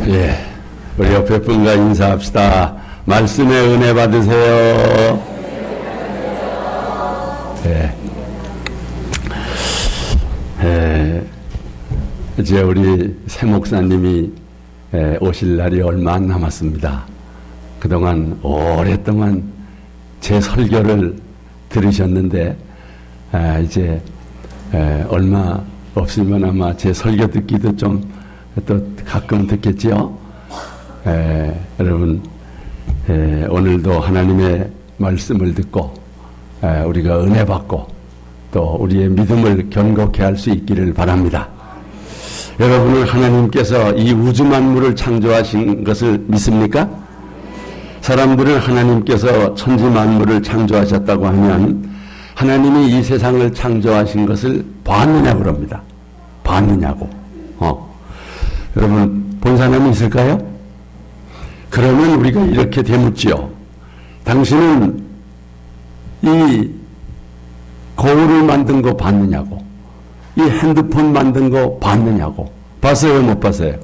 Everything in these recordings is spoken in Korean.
예, 우리 옆에 분과 인사합시다. 말씀의 은혜 받으세요. 이제 우리 새 목사님이 오실 날이 얼마 안 남았습니다. 그동안 오랫동안 제 설교를 들으셨는데 이제 얼마 없으면 아마 제 설교 듣기도 좀 또 가끔 듣겠지요. 여러분 오늘도 하나님의 말씀을 듣고 우리가 은혜 받고 또 우리의 믿음을 견고케 할 수 있기를 바랍니다. 여러분은 하나님께서 이 우주 만물을 창조하신 것을 믿습니까? 사람들은 하나님께서 천지 만물을 창조하셨다고 하면 하나님이 이 세상을 창조하신 것을 봤느냐고 그럽니다. 봤느냐고. 여러분 본 사람이 있을까요? 그러면 우리가 이렇게 되묻지요. 당신은 이 거울을 만든 거 봤느냐고. 이 핸드폰 만든 거 봤느냐고. 봤어요? 못 봤어요?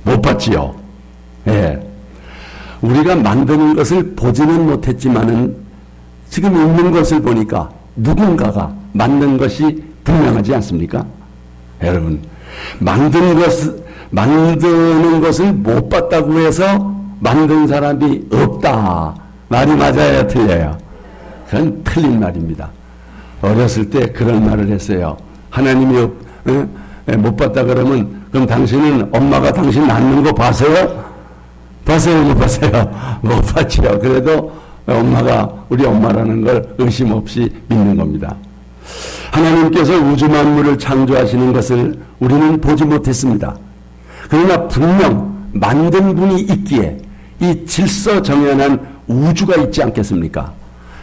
못 봤지요. 예. 우리가 만드는 것을 보지는 못했지만은 지금 있는 것을 보니까 누군가가 만든 것이 분명하지 않습니까? 여러분, 만드는 것을 못 봤다고 해서 만든 사람이 없다. 말이 맞아야 틀려요? 그건 틀린 말입니다. 어렸을 때 그런 말을 했어요. 하나님이 못 봤다 그러면 그럼 당신은 엄마가 당신 낳는 거 봤어요? 봤어요? 못 봤어요? 못 봤지요. 그래도 엄마가 우리 엄마라는 걸 의심 없이 믿는 겁니다. 하나님께서 우주 만물을 창조하시는 것을 우리는 보지 못했습니다. 그러나 분명 만든 분이 있기에 이 질서정연한 우주가 있지 않겠습니까?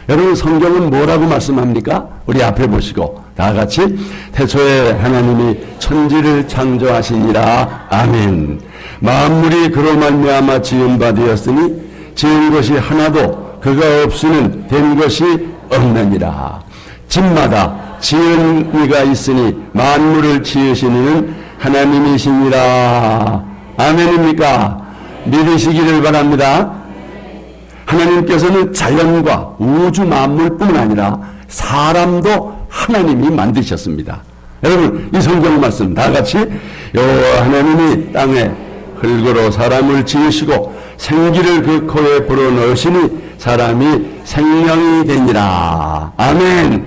여러분 성경은 뭐라고 말씀합니까? 우리 앞에 보시고 다 같이 태초에 하나님이 천지를 창조하시니라. 아멘. 만물이 그로 말미암아 지은 바 되었으니 지은 것이 하나도 그가 없이는 된 것이 없느니라. 집마다 지은 이가 있으니 만물을 지으신 이는 하나님이시니라. 아멘입니까? 믿으시기를 바랍니다. 하나님께서는 자연과 우주 만물뿐만 아니라 사람도 하나님이 만드셨습니다. 여러분 이 성경 말씀 다 같이 여호와 하나님이 땅에 흙으로 사람을 지으시고 생기를 그 코에 불어넣으시니 사람이 생명이 되니라. 아멘.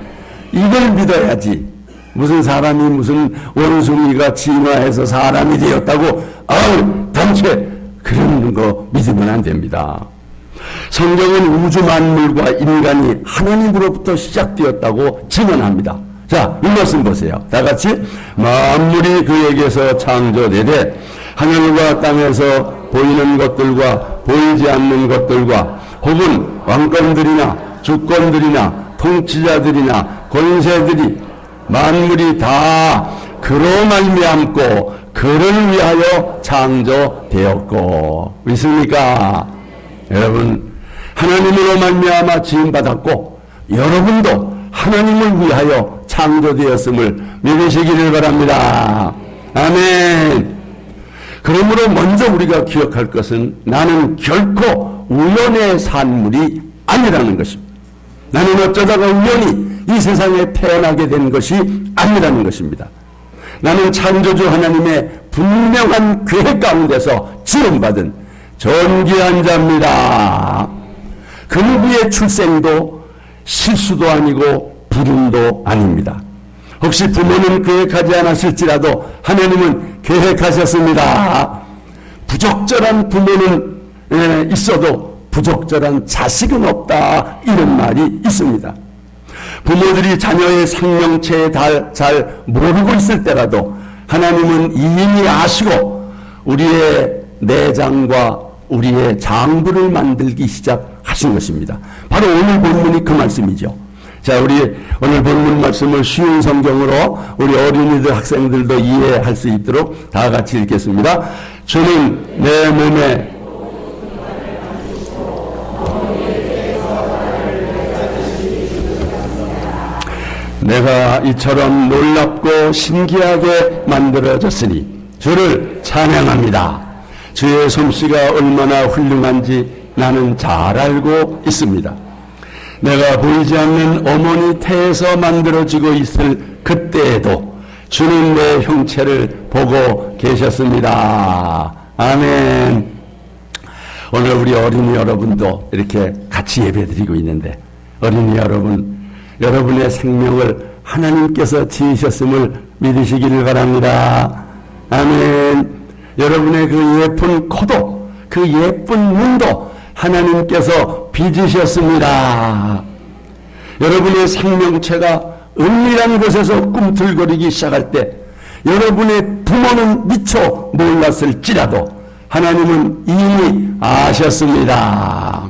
이걸 믿어야지. 무슨 사람이 무슨 원숭이가 진화해서 사람이 되었다고 단체 그런 거 믿으면 안 됩니다. 성경은 우주 만물과 인간이 하나님으로부터 시작되었다고 증언합니다. 자, 이 말씀 보세요. 다 같이 만물이 그에게서 창조되되 하늘과 땅에서 보이는 것들과 보이지 않는 것들과 혹은 왕권들이나 주권들이나 통치자들이나 권세들이 만물이 다 그로 말미암고 그를 위하여 창조되었고. 믿습니까? 여러분 하나님으로 말미암아 지음받았고 여러분도 하나님을 위하여 창조되었음을 믿으시기를 바랍니다. 아멘. 그러므로 먼저 우리가 기억할 것은 나는 결코 우연의 산물이 아니라는 것입니다. 나는 어쩌다가 우연히 이 세상에 태어나게 된 것이 아니라는 것입니다. 나는 창조주 하나님의 분명한 계획 가운데서 지음받은 존귀한 자입니다. 그 누구의 출생도 실수도 아니고 불운도 아닙니다. 혹시 부모는 계획하지 않았을지라도 하나님은 계획하셨습니다. 부적절한 부모는 있어도 부적절한 자식은 없다. 이런 말이 있습니다. 부모들이 자녀의 생명체에 잘 모르고 있을 때라도 하나님은 이미 아시고 우리의 내장과 우리의 장부를 만들기 시작하신 것입니다. 바로 오늘 본문이 그 말씀이죠. 자, 우리 오늘 본문 말씀을 쉬운 성경으로 우리 어린이들 학생들도 이해할 수 있도록 다 같이 읽겠습니다. 주는 내 몸에 내가 이처럼 놀랍고 신기하게 만들어졌으니 주를 찬양합니다. 주의 솜씨가 얼마나 훌륭한지 나는 잘 알고 있습니다. 내가 보이지 않는 어머니 태에서 만들어지고 있을 그때에도 주는 내 형체를 보고 계셨습니다. 아멘. 오늘 우리 어린이 여러분도 이렇게 같이 예배드리고 있는데, 어린이 여러분, 여러분의 생명을 하나님께서 지으셨음을 믿으시기를 바랍니다. 아멘. 여러분의 그 예쁜 코도, 그 예쁜 눈도 하나님께서 빚으셨습니다. 여러분의 생명체가 은밀한 곳에서 꿈틀거리기 시작할 때 여러분의 부모는 미처 몰랐을지라도 하나님은 이미 아셨습니다.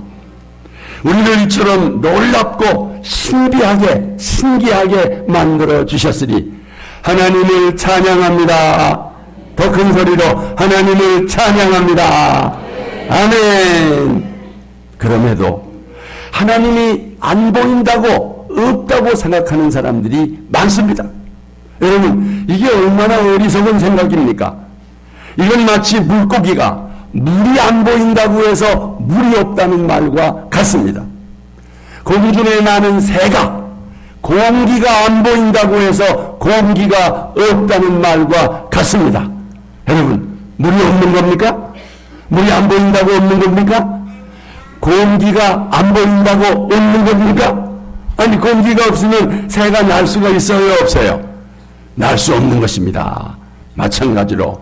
우리를 이처럼 놀랍고 신기하게 만들어 주셨으니 하나님을 찬양합니다. 더 큰 소리로 하나님을 찬양합니다. 아멘. 그럼에도 하나님이 안 보인다고, 없다고 생각하는 사람들이 많습니다. 여러분, 이게 얼마나 어리석은 생각입니까? 이건 마치 물고기가 물이 안 보인다고 해서 물이 없다는 말과 같습니다. 공중에 나는 새가 공기가 안 보인다고 해서 공기가 없다는 말과 같습니다. 여러분, 물이 없는 겁니까? 물이 안 보인다고 없는 겁니까? 공기가 안 보인다고 없는 겁니까? 아니, 공기가 없으면 새가 날 수가 있어요, 없어요? 날 수 없는 것입니다. 마찬가지로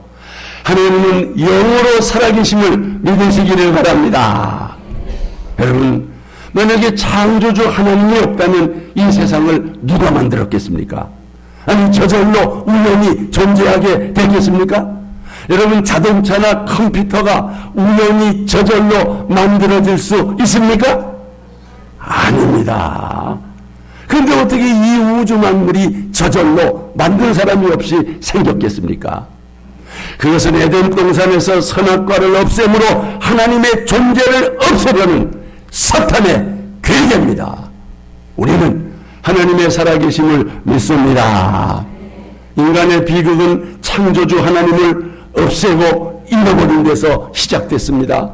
하나님은 영으로 살아계심을 믿으시기를 바랍니다. 여러분, 만약에 창조주 하나님이 없다면 이 세상을 누가 만들었겠습니까? 아니, 저절로 우연히 존재하게 되겠습니까? 여러분, 자동차나 컴퓨터가 우연히 저절로 만들어질 수 있습니까? 아닙니다. 그런데 어떻게 이 우주 만물이 저절로 만든 사람이 없이 생겼겠습니까? 그것은 에덴 동산에서 선악과를 없앰으로 하나님의 존재를 없애려는 사탄의 계획입니다. 우리는 하나님의 살아계심을 믿습니다. 인간의 비극은 창조주 하나님을 없애고 잃어버린 데서 시작됐습니다.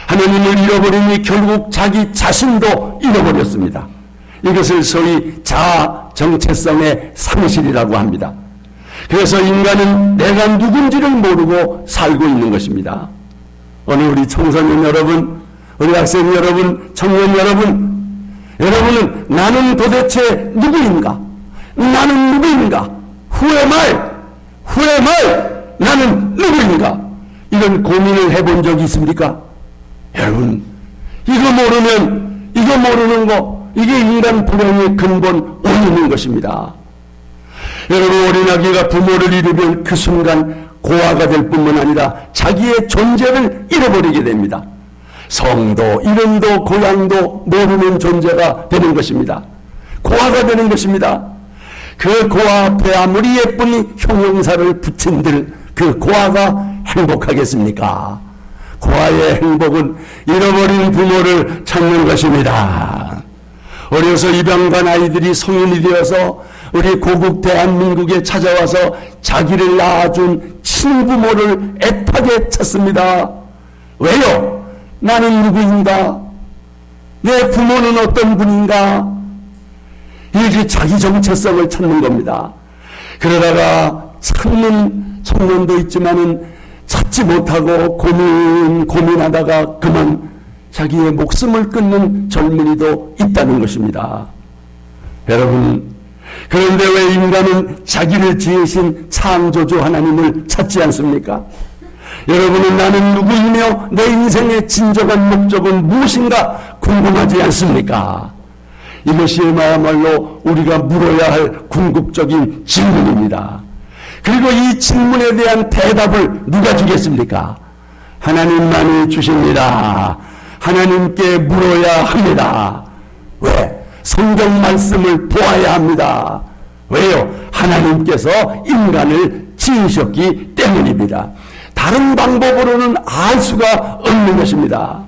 하나님을 잃어버리니 결국 자기 자신도 잃어버렸습니다. 이것을 소위 자아 정체성의 상실이라고 합니다. 그래서 인간은 내가 누군지를 모르고 살고 있는 것입니다. 오늘 우리 청소년 여러분, 우리 학생 여러분, 청년 여러분, 여러분은 나는 도대체 누구인가? 나는 누구인가? Who am I? Who am I? 나는 누구인가? 이런 고민을 해본 적이 있습니까? 여러분, 이거 모르는 거, 이게 인간 불행의 근본 원인인 것입니다. 여러분, 어린아기가 부모를 잃으면 그 순간 고아가 될 뿐만 아니라 자기의 존재를 잃어버리게 됩니다. 성도, 이름도, 고향도 모르는 존재가 되는 것입니다. 고아가 되는 것입니다. 그 고아 앞에 아무리 예쁜 형용사를 붙인들 그 고아가 행복하겠습니까? 고아의 행복은 잃어버린 부모를 찾는 것입니다. 어려서 입양 간 아이들이 성인이 되어서 우리 고국 대한민국에 찾아와서 자기를 낳아준 친부모를 애타게 찾습니다. 왜요? 나는 누구인가? 내 부모는 어떤 분인가? 이렇게 자기 정체성을 찾는 겁니다. 그러다가 찾는 청년도 있지만은 찾지 못하고 고민하다가 그만 자기의 목숨을 끊는 젊은이도 있다는 것입니다. 여러분, 그런데 왜 인간은 자기를 지으신 창조주 하나님을 찾지 않습니까? 여러분은 나는 누구이며 내 인생의 진정한 목적은 무엇인가 궁금하지 않습니까? 이것이야말로 우리가 물어야 할 궁극적인 질문입니다. 그리고 이 질문에 대한 대답을 누가 주겠습니까? 하나님만이 주십니다. 하나님께 물어야 합니다. 왜? 성경 말씀을 보아야 합니다. 왜요? 하나님께서 인간을 지으셨기 때문입니다. 다른 방법으로는 알 수가 없는 것입니다.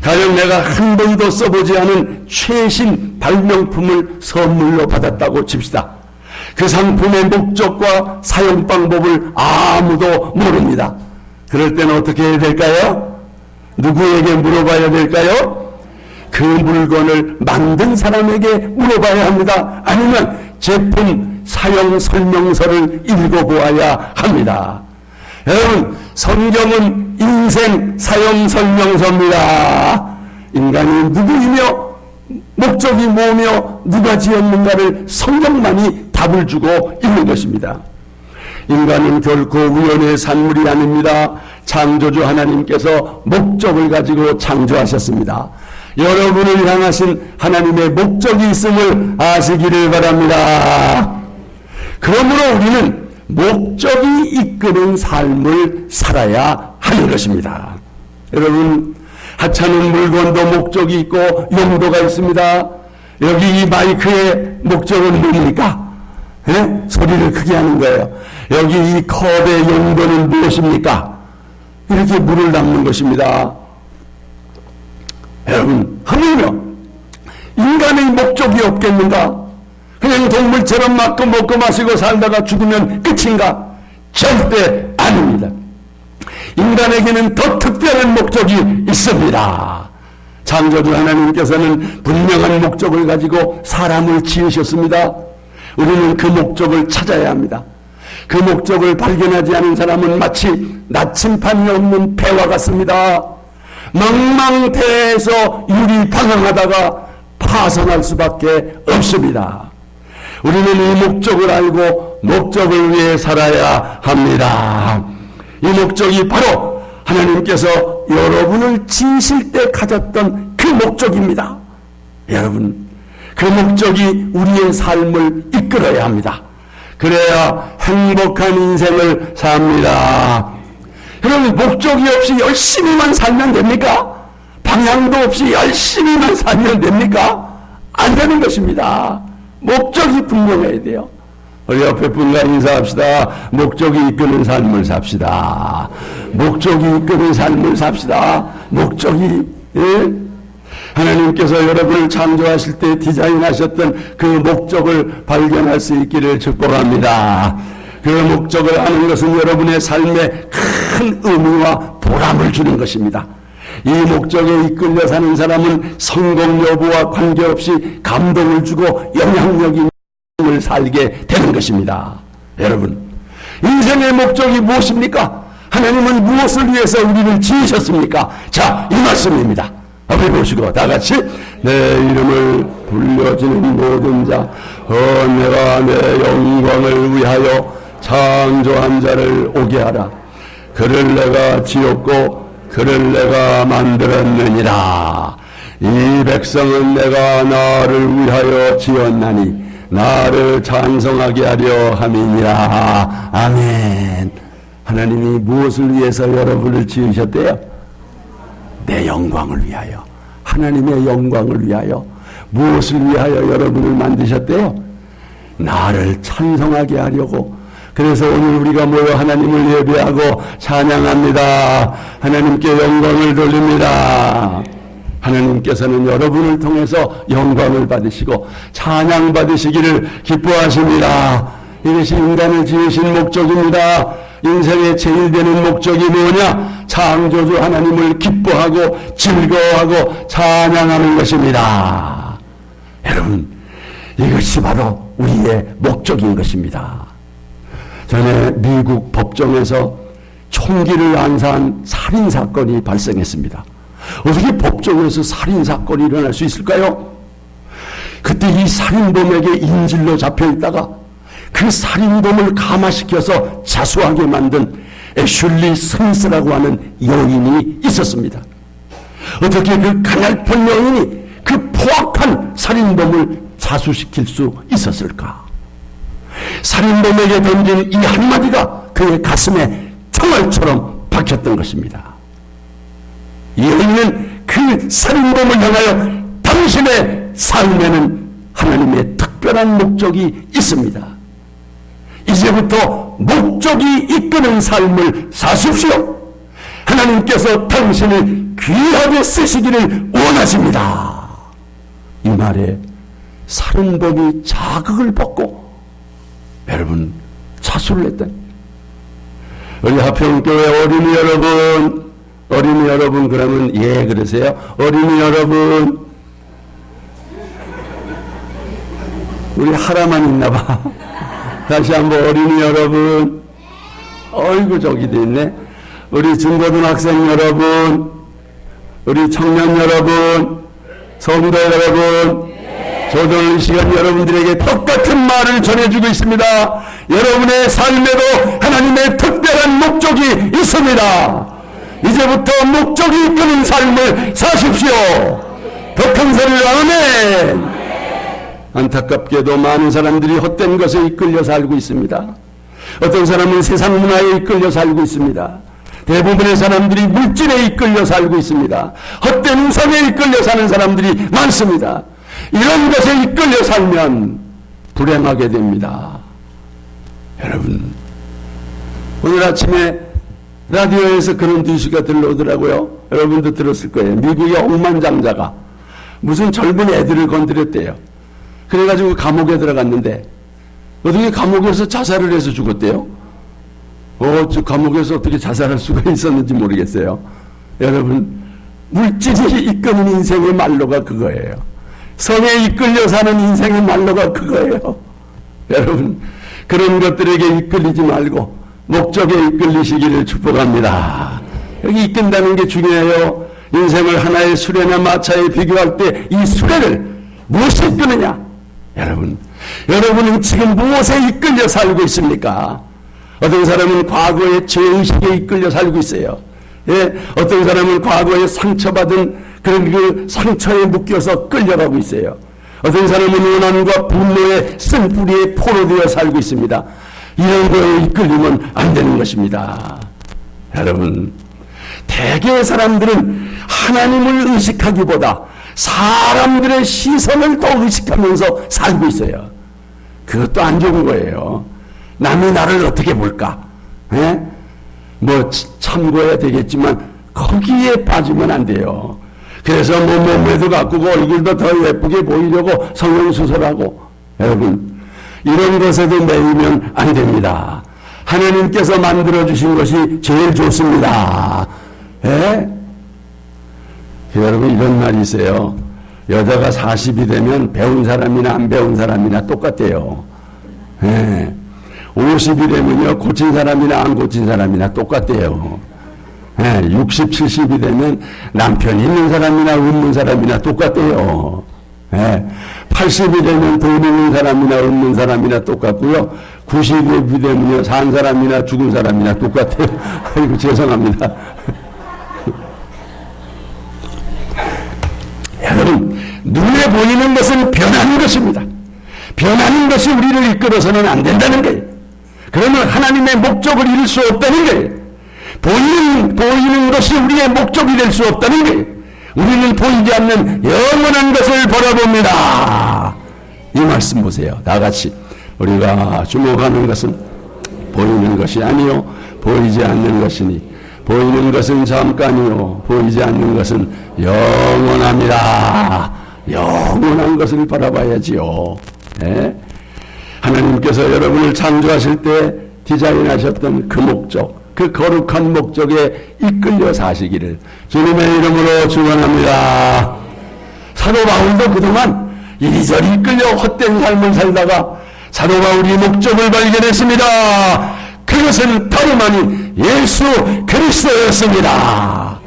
가령 내가 한 번도 써보지 않은 최신 발명품을 선물로 받았다고 칩시다. 그 상품의 목적과 사용 방법을 아무도 모릅니다. 그럴 때는 어떻게 해야 될까요? 누구에게 물어봐야 될까요? 그 물건을 만든 사람에게 물어봐야 합니다. 아니면 제품 사용 설명서를 읽어보아야 합니다. 여러분, 성경은 인생 사용 설명서입니다. 인간이 누구이며 목적이 뭐며 누가 지었는가를 성경만이 답을 주고 있는 것입니다. 인간은 결코 우연의 산물이 아닙니다. 창조주 하나님께서 목적을 가지고 창조하셨습니다. 여러분을 향하신 하나님의 목적이 있음을 아시기를 바랍니다. 그러므로 우리는 목적이 이끄는 삶을 살아야 하는 것입니다. 여러분, 하찮은 물건도 목적이 있고 용도가 있습니다. 여기 이 마이크의 목적은 뭡니까? 예? 소리를 크게 하는 거예요. 여기 이 컵의 용도는 무엇입니까? 이렇게 물을 담는 것입니다. 여러분, 하물며 인간의 목적이 없겠는가? 그냥 동물처럼 먹고 마시고 살다가 죽으면 끝인가? 절대 아닙니다. 인간에게는 더 특별한 목적이 있습니다. 창조주 하나님께서는 분명한 목적을 가지고 사람을 지으셨습니다. 우리는 그 목적을 찾아야 합니다. 그 목적을 발견하지 않은 사람은 마치 나침판이 없는 배와 같습니다. 망망대해에서 유리방황하다가 파선할 수밖에 없습니다. 우리는 이 목적을 알고 목적을 위해 살아야 합니다. 이 목적이 바로 하나님께서 여러분을 지으실 때 가졌던 그 목적입니다. 여러분, 그 목적이 우리의 삶을 이끌어야 합니다. 그래야 행복한 인생을 삽니다. 그럼 목적이 없이 열심히만 살면 됩니까? 방향도 없이 열심히만 살면 됩니까? 안 되는 것입니다. 목적이 분명해야 돼요. 우리 옆에 분과 인사합시다. 목적이 이끄는 삶을 삽시다. 목적이 이끄는 삶을 삽시다. 목적이, 예? 하나님께서 여러분을 창조하실 때 디자인하셨던 그 목적을 발견할 수 있기를 축복합니다. 그 목적을 아는 것은 여러분의 삶에 큰 의미와 보람을 주는 것입니다. 이 목적에 이끌려 사는 사람은 성공 여부와 관계없이 감동을 주고 영향력 있는 삶을 살게 되는 것입니다. 여러분, 인생의 목적이 무엇입니까? 하나님은 무엇을 위해서 우리를 지으셨습니까? 자, 이 말씀입니다. 앞에 보시고 다 같이 내 이름을 불려지는 모든 자 내가 내 영광을 위하여 창조한 자를 오게 하라. 그를 내가 지었고 그를 내가 만들었느니라. 이 백성은 내가 나를 위하여 지었나니 나를 찬송하게 하려 함이니라. 아멘. 하나님이 무엇을 위해서 여러분을 지으셨대요? 내 영광을 위하여. 하나님의 영광을 위하여. 무엇을 위하여 여러분을 만드셨대요? 나를 찬송하게 하려고. 그래서 오늘 우리가 모여 하나님을 예배하고 찬양합니다. 하나님께 영광을 돌립니다. 하나님께서는 여러분을 통해서 영광을 받으시고 찬양 받으시기를 기뻐하십니다. 이것이 인간을 지으신 목적입니다. 인생의 제일 되는 목적이 뭐냐? 창조주 하나님을 기뻐하고 즐거워하고 찬양하는 것입니다. 여러분, 이것이 바로 우리의 목적인 것입니다. 전에 미국 법정에서 총기를 안사한 살인사건이 발생했습니다. 어떻게 법정에서 살인사건이 일어날 수 있을까요? 그때 이 살인범에게 인질로 잡혀있다가 그 살인범을 감화시켜서 자수하게 만든 애슐리 스미스라고 하는 여인이 있었습니다. 어떻게 그 가냘픈 여인이 그 포악한 살인범을 자수시킬 수 있었을까? 살인범에게 던진 이 한마디가 그의 가슴에 총알처럼 박혔던 것입니다. 이 여인은 그 살인범을 향하여 당신의 삶에는 하나님의 특별한 목적이 있습니다. 이제부터 목적이 이끄는 삶을 사십시오. 하나님께서 당신을 귀하게 쓰시기를 원하십니다. 이 말에 살인범이 자극을 받고 여러분 자수를 했던 우리 하평교회 어린이 여러분 그러면 예 그러세요? 어린이 여러분, 우리 하라만 있나봐. 다시 한번 어린이 여러분, 어이구 저기도 있네. 우리 중고등학생 여러분, 우리 청년 여러분, 성도 여러분, 저도 이 시간 여러분들에게 똑같은 말을 전해주고 있습니다. 여러분의 삶에도 하나님의 특별한 목적이 있습니다. 이제부터 목적이 이끄는 삶을 사십시오. 더 큰 소리로 아멘. 안타깝게도 많은 사람들이 헛된 것에 이끌려 살고 있습니다. 어떤 사람은 세상 문화에 이끌려 살고 있습니다. 대부분의 사람들이 물질에 이끌려 살고 있습니다. 헛된 우상에 이끌려 사는 사람들이 많습니다. 이런 것에 이끌려 살면 불행하게 됩니다. 여러분, 오늘 아침에 라디오에서 그런 뉴스가 들려오더라고요. 여러분도 들었을 거예요. 미국의 억만장자가 무슨 젊은 애들을 건드렸대요. 그래가지고 감옥에 들어갔는데 어떻게 감옥에서 자살을 해서 죽었대요? 저 감옥에서 어떻게 자살할 수가 있었는지 모르겠어요. 여러분, 물질이 이끄는 인생의 말로가 그거예요. 성에 이끌려 사는 인생의 말로가 그거예요. 여러분, 그런 것들에게 이끌리지 말고 목적에 이끌리시기를 축복합니다. 여기 이끈다는 게 중요해요. 인생을 하나의 수레나 마차에 비교할 때 이 수레를 무엇이 이끄느냐? 여러분은 지금 무엇에 이끌려 살고 있습니까? 어떤 사람은 과거의 죄의식에 이끌려 살고 있어요. 예, 어떤 사람은 과거에 상처받은 그런 그 상처에 묶여서 끌려가고 있어요. 어떤 사람은 원한과 분노의 쓴뿌리에 포로되어 살고 있습니다. 이런 거에 이끌리면 안 되는 것입니다. 여러분, 대개의 사람들은 하나님을 의식하기보다 사람들의 시선을 더 의식하면서 살고 있어요. 그것도 안 좋은 거예요. 남이 나를 어떻게 볼까? 예? 뭐 참고해야 되겠지만 거기에 빠지면 안 돼요. 그래서 몸매도 가꾸고 얼굴도 더 예쁘게 보이려고 성형수술하고, 여러분, 이런 것에도 매이면 안 됩니다. 하나님께서 만들어주신 것이 제일 좋습니다. 예? 여러분, 이런 말이 있어요. 여자가 40이 되면 배운 사람이나 안 배운 사람이나 똑같대요. 예. 50이 되면요, 고친 사람이나 안 고친 사람이나 똑같대요. 예. 60, 70이 되면 남편 있는 사람이나 없는 사람이나 똑같대요. 예. 80이 되면 돈 있는 사람이나 없는 사람이나 똑같고요. 90이 되면요, 산 사람이나 죽은 사람이나 똑같아요. 아이고, 죄송합니다. 여러분, 눈에 보이는 것은 변하는 것입니다. 변하는 것이 우리를 이끌어서는 안 된다는 거예요. 그러면 하나님의 목적을 이룰 수 없다는 거예요. 보이는 것이 우리의 목적이 될 수 없다는 거예요. 우리는 보이지 않는 영원한 것을 바라봅니다. 이 말씀 보세요. 다 같이 우리가 주목하는 것은 보이는 것이 아니요 보이지 않는 것이니 보이는 것은 잠깐이요 보이지 않는 것은 영원합니다. 영원한 것을 바라봐야지요. 네? 하나님께서 여러분을 창조하실 때 디자인하셨던 그 목적, 그 거룩한 목적에 이끌려 사시기를 주님의 이름으로 축원합니다. 사도 바울도 그동안 이리저리 이끌려 헛된 삶을 살다가 사도 바울이 목적을 발견했습니다. 그것은 다름 아닌 예수 그리스도였습니다.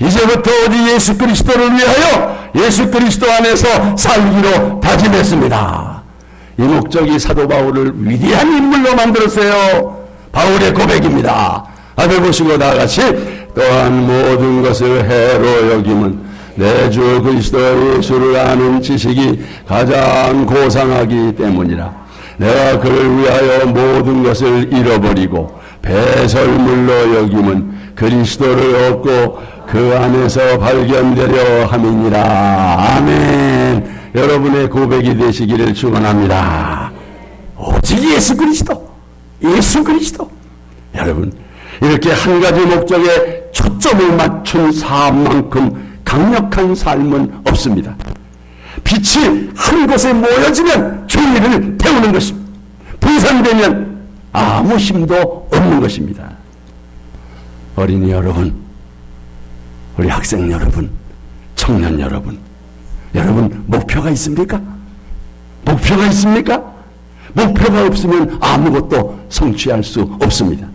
이제부터 오직 예수 그리스도를 위하여 예수 그리스도 안에서 살기로 다짐했습니다. 이 목적이 사도 바울을 위대한 인물로 만들었어요. 바울의 고백입니다. 앞에 보시고 다 같이 또한 모든 것을 해로 여김은 내 주 그리스도 예수를 아는 지식이 가장 고상하기 때문이라. 내가 그를 위하여 모든 것을 잃어버리고 배설물로 여김은 그리스도를 얻고 그 안에서 발견되려 함이니라. 아멘. 여러분의 고백이 되시기를 축원합니다. 오직 예수 그리스도, 예수 그리스도. 여러분, 이렇게 한 가지 목적에 초점을 맞춘 삶만큼 강력한 삶은 없습니다. 빛이 한 곳에 모여지면 주위를 태우는 것입니다. 분산되면 아무 힘도 없는 것입니다. 어린이 여러분, 우리 학생 여러분, 청년 여러분, 여러분 목표가 있습니까? 목표가 있습니까? 목표가 없으면 아무것도 성취할 수 없습니다.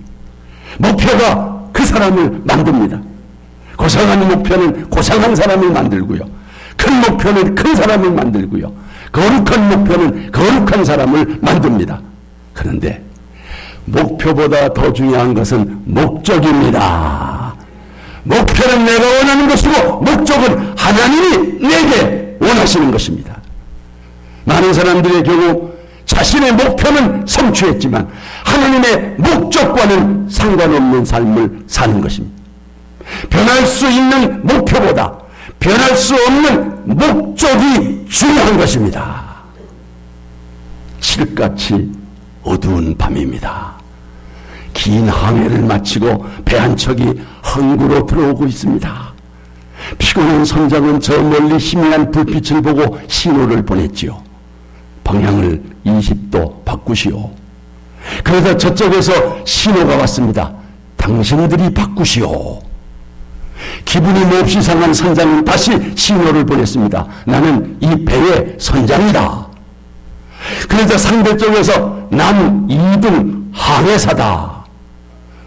목표가 그 사람을 만듭니다. 고상한 목표는 고상한 사람을 만들고요. 큰 목표는 큰 사람을 만들고요. 거룩한 목표는 거룩한 사람을 만듭니다. 그런데 목표보다 더 중요한 것은 목적입니다. 목표는 내가 원하는 것이고 목적은 하나님이 내게 원하시는 것입니다. 많은 사람들의 경우 자신의 목표는 성취했지만 하나님의 목적과는 상관없는 삶을 사는 것입니다. 변할 수 있는 목표보다 변할 수 없는 목적이 중요한 것입니다. 칠흑같이 어두운 밤입니다. 긴 항해를 마치고 배 한 척이 항구로 들어오고 있습니다. 피곤한 선장은 저 멀리 희미한 불빛을 보고 신호를 보냈지요. 방향을 20도 바꾸시오. 그러자 저쪽에서 신호가 왔습니다. 당신들이 바꾸시오. 기분이 몹시 상한 선장은 다시 신호를 보냈습니다. 나는 이 배의 선장이다. 그러자 상대쪽에서 남 2등 항해사다.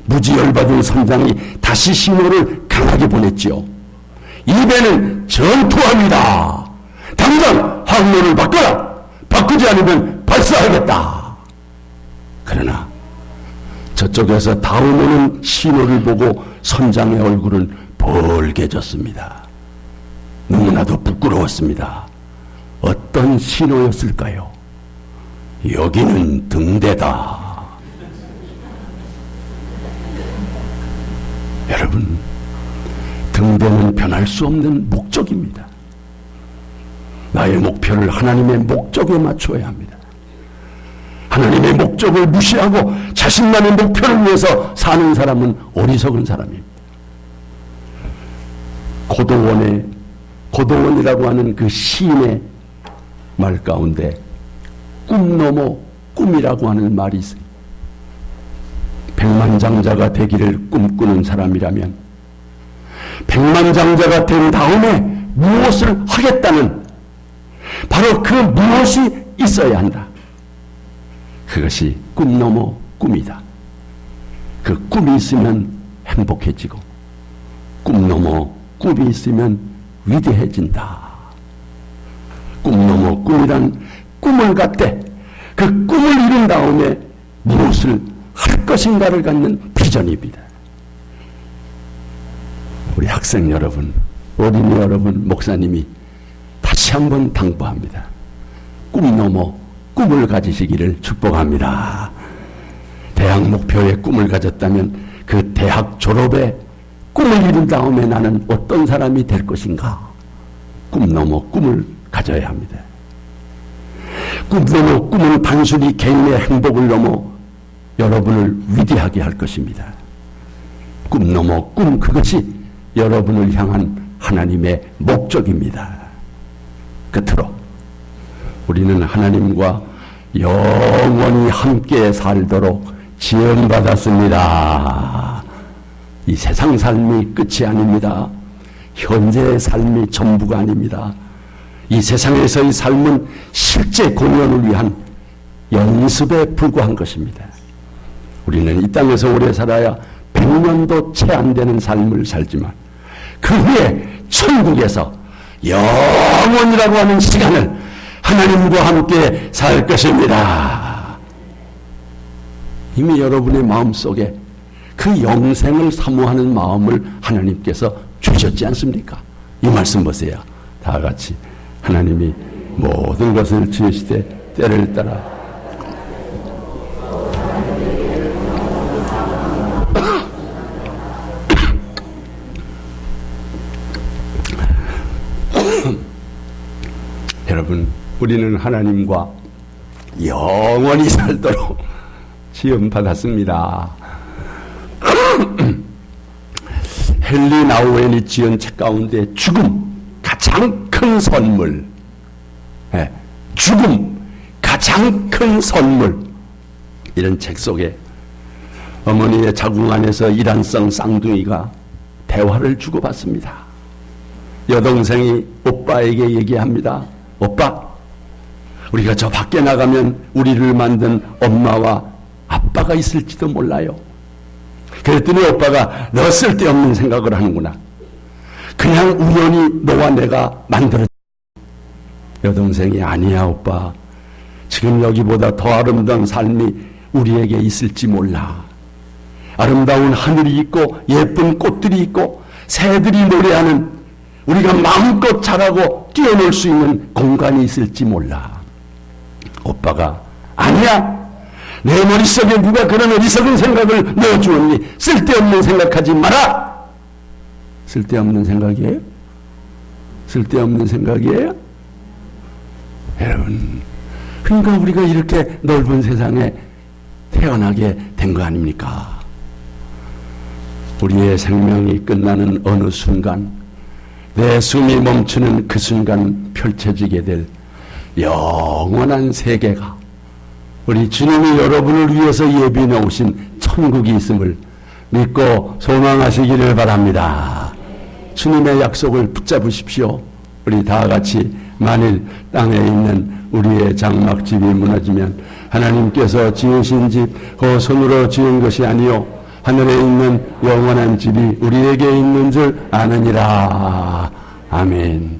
무지 열받은 선장이 다시 신호를 강하게 보냈지요. 이 배는 전투합니다. 당장 항로를 바꿔라. 바꾸지 않으면 발사하겠다. 그러나 저쪽에서 다음오는 신호를 보고 선장의 얼굴은 벌개졌습니다. 너무나도 부끄러웠습니다. 어떤 신호였을까요? 여기는 등대다. 여러분, 등대는 변할 수 없는 목적입니다. 나의 목표를 하나님의 목적에 맞춰야 합니다. 하나님의 목적을 무시하고 자신만의 목표를 위해서 사는 사람은 어리석은 사람입니다. 고도원이라고 하는 그 시인의 말 가운데 꿈 넘어 꿈이라고 하는 말이 있어요. 백만장자가 되기를 꿈꾸는 사람이라면 백만장자가 된 다음에 무엇을 하겠다는 바로 그 무엇이 있어야 한다. 그것이 꿈 넘어 꿈이다. 그 꿈이 있으면 행복해지고 꿈 넘어 꿈이 있으면 위대해진다. 꿈 넘어 꿈이란 꿈을 갖되 그 꿈을 이룬 다음에 무엇을 할 것인가를 갖는 비전입니다. 우리 학생 여러분, 어린이 여러분, 목사님이 다시 한번 당부합니다. 꿈 넘어 꿈을 가지시기를 축복합니다. 대학 목표에 꿈을 가졌다면 그 대학 졸업에 꿈을 이룬 다음에 나는 어떤 사람이 될 것인가? 꿈 넘어 꿈을 가져야 합니다. 꿈 넘어 꿈은 단순히 개인의 행복을 넘어 여러분을 위대하게 할 것입니다. 꿈 넘어 꿈, 그것이 여러분을 향한 하나님의 목적입니다. 끝으로 우리는 하나님과 영원히 함께 살도록 지원받았습니다. 이 세상 삶이 끝이 아닙니다. 현재의 삶이 전부가 아닙니다. 이 세상에서의 삶은 실제 공연을 위한 연습에 불과한 것입니다. 우리는 이 땅에서 오래 살아야 100년도 채 안 되는 삶을 살지만 그 후에 천국에서 영원이라고 하는 시간을 하나님과 함께 살 것입니다. 이미 여러분의 마음속에 그 영생을 사모하는 마음을 하나님께서 주셨지 않습니까? 이 말씀 보세요. 다 같이 하나님이 모든 것을 지으시되 때를 따라 여러분, 우리는 하나님과 영원히 살도록 지음받았습니다. 헨리 나우엔이 지은 책 가운데 죽음 가장 큰 선물, 죽음 가장 큰 선물, 이런 책 속에 어머니의 자궁 안에서 이란성 쌍둥이가 대화를 주고받습니다. 여동생이 오빠에게 얘기합니다. 오빠, 우리가 저 밖에 나가면 우리를 만든 엄마와 아빠가 있을지도 몰라요. 그랬더니 오빠가 너 쓸데없는 생각을 하는구나. 그냥 우연히 너와 내가 만들어진. 여동생이 아니야 오빠. 지금 여기보다 더 아름다운 삶이 우리에게 있을지 몰라. 아름다운 하늘이 있고 예쁜 꽃들이 있고 새들이 노래하는 우리가 마음껏 자라고 뛰어놀 수 있는 공간이 있을지 몰라. 오빠가 아니야. 내 머릿속에 누가 그런 어리석은 생각을 넣어주었니? 쓸데없는 생각하지 마라. 쓸데없는 생각이에요? 쓸데없는 생각이에요? 여러분, 그러니까 우리가 이렇게 넓은 세상에 태어나게 된 거 아닙니까? 우리의 생명이 끝나는 어느 순간, 내 숨이 멈추는 그 순간 펼쳐지게 될 영원한 세계가 우리 주님이 여러분을 위해서 예비해 놓으신 천국이 있음을 믿고 소망하시기를 바랍니다. 주님의 약속을 붙잡으십시오. 우리 다 같이 만일 땅에 있는 우리의 장막집이 무너지면 하나님께서 지으신 집 그 손으로 지은 것이 아니요 하늘에 있는 영원한 집이 우리에게 있는 줄 아느니라. 아멘.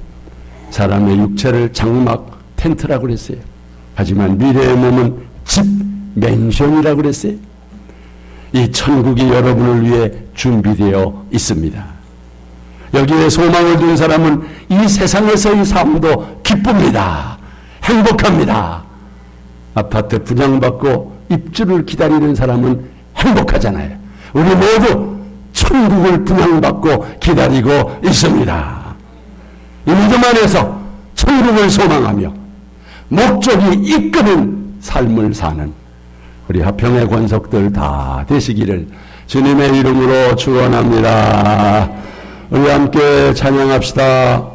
사람의 육체를 장막 텐트라고 그랬어요. 하지만 미래의 몸은 집 맨션이라고 그랬어요. 이 천국이 여러분을 위해 준비되어 있습니다. 여기에 소망을 둔 사람은 이 세상에서의 삶도 기쁩니다. 행복합니다. 아파트 분양받고 입주를 기다리는 사람은 행복하잖아요. 우리 모두 천국을 분양받고 기다리고 있습니다. 이 믿음 안에서 천국을 소망하며 목적이 이끄는 삶을 사는 우리 화평의 권속들 다 되시기를 주님의 이름으로 축원합니다. 우리 함께 찬양합시다.